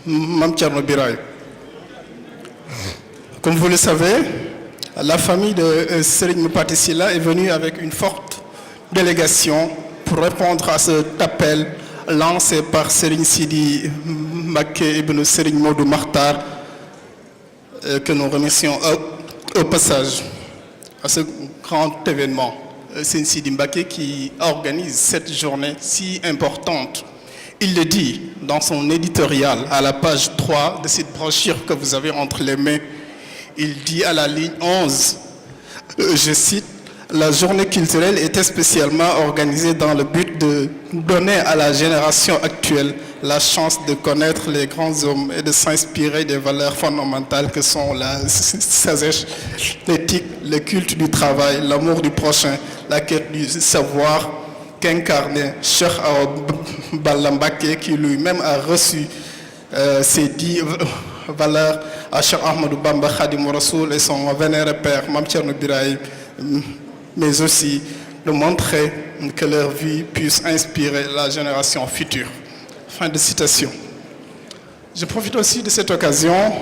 Mame Cerno Birahim. Comme vous le savez, la famille de Serigne Mapate Sylla est venue avec une forte délégation pour répondre à cet appel lancé par Serigne Sidi Mbacké ibn Serigne Modou Makhtar, que nous remercions au passage à ce grand événement. Serigne Sidi Mbacké qui organise cette journée si importante. Il le dit dans son éditorial à la page 3 de cette brochure que vous avez entre les mains. Il dit à la ligne 11, je cite, la journée culturelle était spécialement organisée dans le but de donner à la génération actuelle la chance de connaître les grands hommes et de s'inspirer des valeurs fondamentales que sont la sagesse, l'éthique, le culte du travail, l'amour du prochain, la quête du savoir qu'incarnait Cheikh Awa Balla Mbacké, qui lui-même a reçu ces 10 valeurs à Cheikh Ahmadou Bamba Khadim Rassoul et son vénéré père Mame Thierno Birahim, mais aussi de montrer que leur vie puisse inspirer la génération future. Fin de citation. Je profite aussi de cette occasion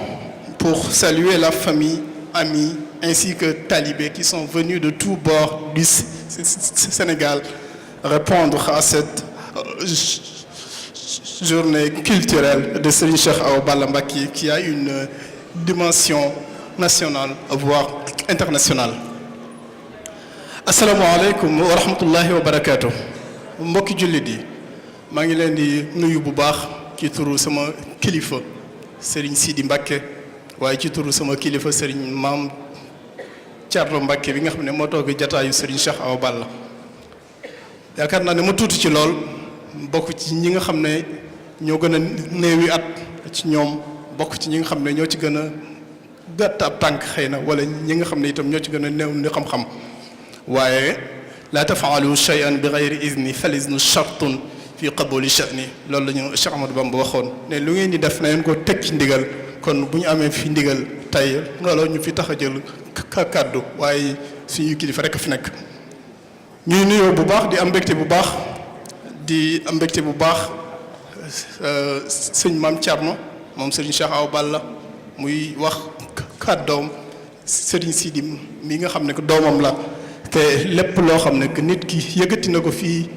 pour saluer la famille, amis, ainsi que talibés qui sont venus de tous bords du Sénégal répondre à cette journée culturelle de Serigne Cheikh Awa Balla Mbacké qui a une dimension nationale, voire internationale. asalaamaaleykum wa rahmatullahi wa barakaatu. Mbokki jullit yi maa ngi leen di nuyu bu baax ci turu sama kilifa Serigne Sidi Mbacké waaye ci turu sama kilifa Serigne Maam Thierno Mbacké bi nga xam ne moo toog jataayu Serigne Cheikh Awa Balla. yaakaar naa ne ma tuuti ci lool bokk ci ñi nga xam ne ñoo gën a néewi at ci ñoom, bokk ci ñi nga xam ne ñoo ci gën a gàtt ab tànk xëy na, wala ñi nga xam ne itam ñoo ci gën a néew ni xam-xam. waaye laa tafaalu shay'an bi gayri izni fal iznu shartun fi qabuli sha'ni, loolu la ñu Cheikh Ahmadou Bamba waxoon ne lu ngeen di def na ngeen ko teg ci ndigal. kon bu ñu amee fi ndigal tey looloo ñu fi tax a jël kàddu, waaye suñu kilifa rek a fi nekk. ñuy nuyoo bu baax di am mbégte bu baax sëñ Maam Thierno moom Serigne Cheikh Awa Balla muy wax kàddoom Serigne Sidi mi nga xam ne que doomam la. te lépp loo xam ne que nit ki yëkkati na ko fii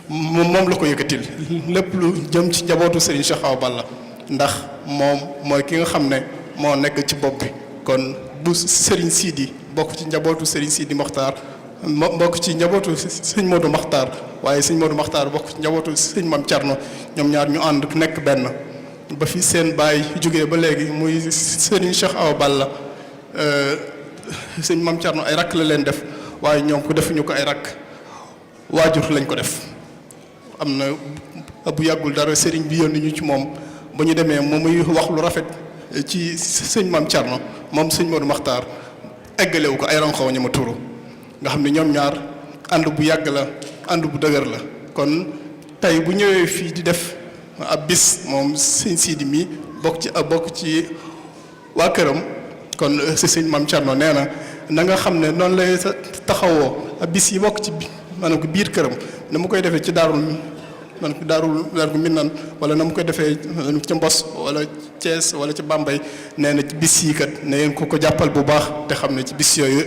moom la ko yëkkatil, lépp lu jëm ci njabootu Serigne Cheikh Awa Balla, ndax moom mooy ki nga xam ne moo nekk ci bopp bi. kon bu Serigne Sidi bokk ci njabootu Serigne Sidi Mokhtar, bokk ci njabootu sëñ Modou Mokhtar, waaye sëñ Modou Mokhtar bokk ci njabootu sëñ Mame Thierno, ñoom ñaar ñu ànd nekk benn ba fi seen baay jógee ba léegi muy Serigne Cheikh Awa Balla. sëñ Mame Thierno ay rakk la leen def, waaye ñoom ko defuñu ko ay rakk, waajur lañ ko def. am na bu yàggul dara sëriñ bi yónni ñu ci moom ba ñu demee moom muy wax lu rafet ci sëñ Mame Thierno, moom sëñ Modou Makhtar eggalewu ko ay ranxaw ñu ma turu, nga xam ne ñoom ñaar ànd bu yàgg la, ànd bu dëgër la. kon tey bu ñëwee fii di def ab bis moom sëñ Sidi mi bokk ci waa këram, kon si sëñ Mame Thierno nee na nga xam ne noonu lay taxawoo ab bis yi bokk ci maanaam ko biir këram, na mu koy defee ci daarul Minaan, wala na mu koy defee ca Mbos wala Thiès wala ci Bambey, nee na ci bis yi kat ne ngeen ko jàppal bu baax te xam ne ci bis yooyu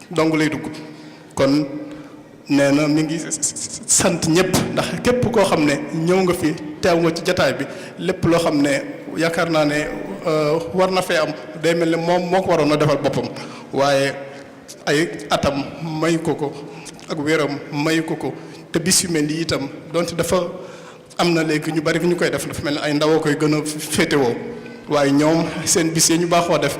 dong lay dugg. kon nee na mi ngi sant ñëpp, ndax képp koo xam ne ñëw nga fi teew nga ci jataay bi, lépp loo xam ne yaakaar naa ne war na fee am day mel ne moom moo ko waroon a defal boppam, waaye ay atam may ko ak wéram may ko te bis yu mel nii itam donte dafa am na léegi ñu bari ñu koy def, dafa mel ne ay ndaw koy gën a féetewoo, waaye ñoom seen bis yi ñu baaxoo def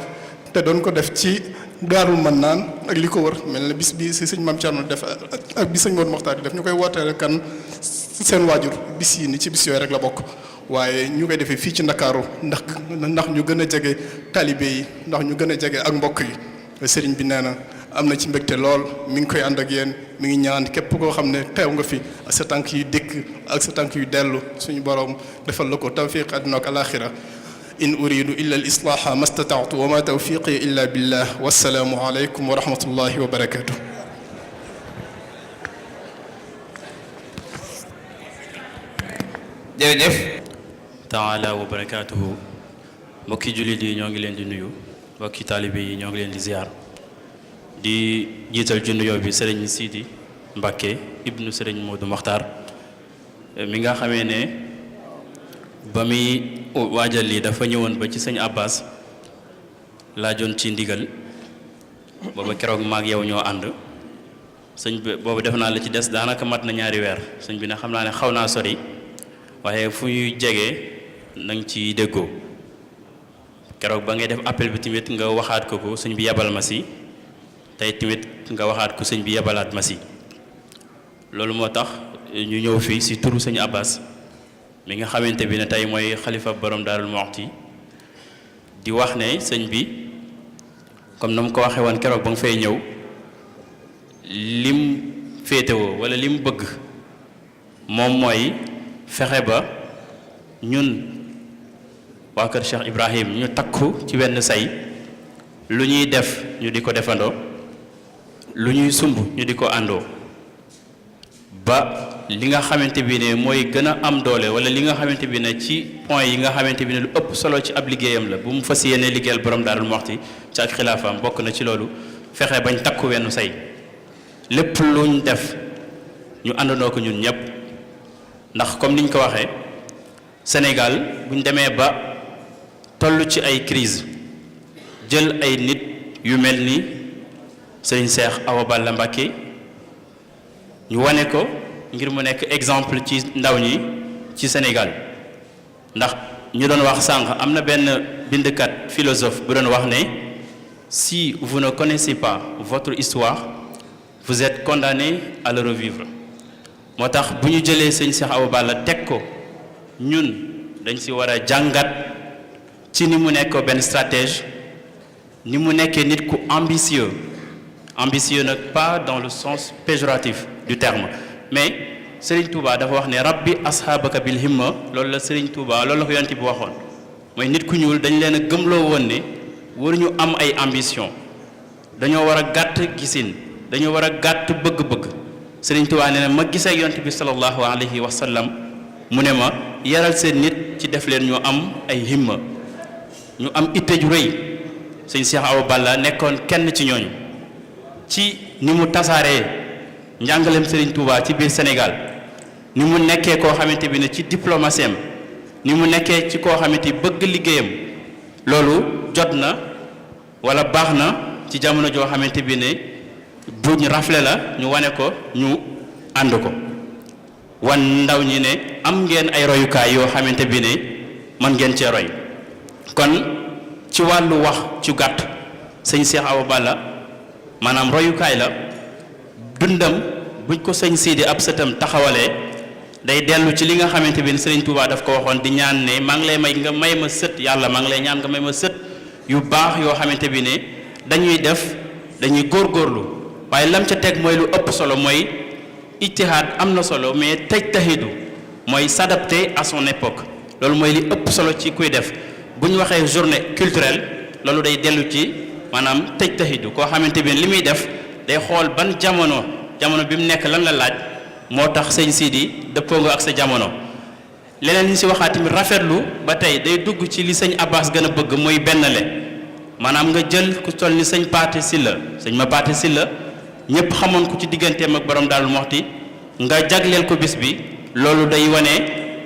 te doon ko def ci Daarul Mannaan ak li ko wër, mel na bis bi si sëñ Mame Thierno def ak bi sëñ Modou Mokhtar di def ñu koy wooteel kan seen waajur, bis yi ni ci bis yooyu rek la bokk. waaye ñu koy defee fii ci Ndakaaru ndax ñu gën a jege talibé yi, ndax ñu gën a jege ak mbokk yi. sëriñ bi nee na am na ci mbégte lool, mi ngi koy ànd ak yéen, mi ngi ñaan képp koo xam ne teew nga fi ak sa tànk yu dikk ak sa tànk yu dellu, suñu borom defal la ko tawfiq àdduna ak alaaxira. in uridu illa al islaaha ma stataatu wa ma tawfiqi illa billah, wassalaamu aleykum wa rahmatullahi wa barakatuh. jërëjëf. taala wa barakaatuhu. mbokki jullit yi ñoo ngi leen di nuyu, mbokki taalibe yi ñoo ngi leen di ziar, di jiital ci nuyoo bi sëriñ Sidi Mbacké ibnu sëriñ Modou Mokhtar mi nga xamee ne ba muy waajal lii dafa ñëwoon ba ci sëñ Abbas laajoon ci ndigal, booba keroog maag yow ñoo ànd. sëñ bi boobu def naa la ci des daanaka mat na 2 weer, sëñ bi ne xam naa ne xaw naa sori, waaye fu ñuy jege nañ ci déggoo. keroog ba ngay def appel bi tamit nga waxaat ko sëñ bi yebal ma si, tey tamit nga waxaat ko sëñ bi yebalaat ma si. loolu moo tax ñu ñëw fii si turu sëñ Abbas mi nga xamante bi ne tey mooy xalifa borom Daarul Muxti di wax ne sëñ bi comme na mu ko waxee woon keroog ba nga fay ñëw lim féetewoo wala lim bëgg moom mooy fexe ba ñun waa kër Cheikh Ibrahim ñu takku ci wenn say lu ñuy def ñu di ko defandoo lu ñuy sumb ñu di ko àndoo ba li nga xamante bi ne mooy gën a am doole wala li nga xamante bi ne ci point yi nga xamante bi ne lu ëpp solo ci ab liggéeyam la bu mu fas yéene liggéeyal borom Daarul Muxti ci ak xilaafaam bokk na ci loolu fexe bañ takku wenn say lépp luñ def ñu àndandoo ko ñun ñëpp ndax comme niñ ko waxee Sénégal buñ demee ba toll ci ay crise jël ay nit yu mel ni Serigne Cheikh Awa Balla Mbacké ñu wane ko ngir mu nekk exemple ci ndaw ñi ci Sénégal ndax ñu doon wax sànq am na benn bindkat philosophe bu doon wax ne si vous ne connaissez pas votre histoire vous êtes condamné à le revivre moo tax bu ñu jëlee sëñ Cheikh Awa Balla teg ko ñun dañ si war a jàngat ci ni mu nekk benn stratège ni mu nekkee nit ku ambitieux nag pas dans le sens péjoratif du terme mais Serigne Touba dafa wax ne rabbi ashabaka bil himma loolu la Serigne Touba loolu la ko yonent bi waxoon mooy nit ku ñuul dañ leen a gëmloo woon ne waruñu am ay ambition dañoo war a gàtt gisin dañoo war a gàtt bëgg-bëgg Serigne Touba nee na ma gisee ak yonent bi sallallahu alayhi wa sallam mu ne ma yaral seen nit ci def leen ñu am ay himma ñu am itte ju rëy sëñ Cheikh Awa Balla nekkoon kenn ci ñooñu ci ni mu tasaaree njàngaleem Serigne Touba ci biir Sénégal ni mu nekkee koo xamante bi ne ci diplomatie am ni mu nekkee ci koo xamante bëgg liggéeyam loolu jot na wala baax na ci jamono joo xamante bi ne buñ rafle la ñu wane ko ñu ànd ko wan ndaw ñi ne am ngeen ay royukaay yoo xamante bi ne mën ngeen cee roy kon ci wàllu wax ci gàtt sëñ Cheikh Awa Balla maanaam royukaay la dundam buñ ko sëñ Sidi ab sëtam taxawalee day dellu ci li nga xamante bi ne Serigne Touba daf ko waxoon di ñaan ne maa ngi lay may nga may ma sët yàlla maa ngi lay ñaan nga may ma sët yu baax yoo xamante bi ne dañuy góorgóorlu waaye lam ca teg mooy lu ëpp solo mooy ijtihaad am na solo mais tajtahidu mooy s'adapter à son époque loolu mooy li ëpp solo ci kuy def bu ñu waxee journée culturelle loolu day dellu ci maanaam tajtahidu koo xamante bi li muy def day xool ban jamono bi mu nekk lan la laaj moo tax sëñ Sidi dëppoo nga ak sa jamono leneen li si waxaat tamit rafetlu ba tey day dugg ci li sëñ Abbas gën a bëgg mooy benn le maanaam nga jël ku toll ni sëñ Paate Silla sëñ ma Paate Silla ñëpp xamoon ko ci digganteem ak borom Daaru Muxti nga jagleel ko bis bi loolu day wane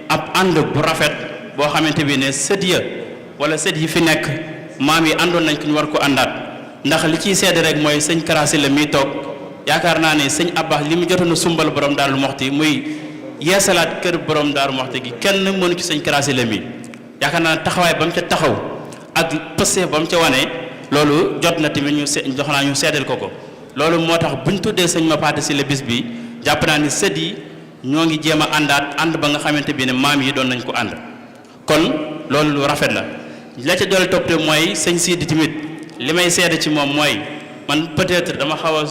ab ànd bu rafet boo xamante bi ne sët ya wala sët yi fi nekk maam yi àndoon nañ ko ñu war ko àndaat ndax li ciy seede rek mooy sëñ Kara Silla mi toog yaakaar naa ne sëñ Abbas li mu jotoon a sumbal borom Daaru Muxti muy yeesalaat kër borom Daaru Muxti gi kenn mënu ci sëñ Kara Silla mi yaakaar naa taxawaay ba mu ca taxaw ak pëste ba mu ca wane loolu jot na tamit ñu jox naa ñu seedeel ko loolu moo tax bu ñu tuddee sëñ ma Paate Silla bis bi jàpp naa ni sët yi ñoo ngi jéem a àndaat ànd ba nga xamante bi ne maam yi doon nañ ko ànd kon loolu lu rafet la ca doole toppte mooy sëñ Sidi tamit li may seede ci moom mooy man peut-être dama xaw a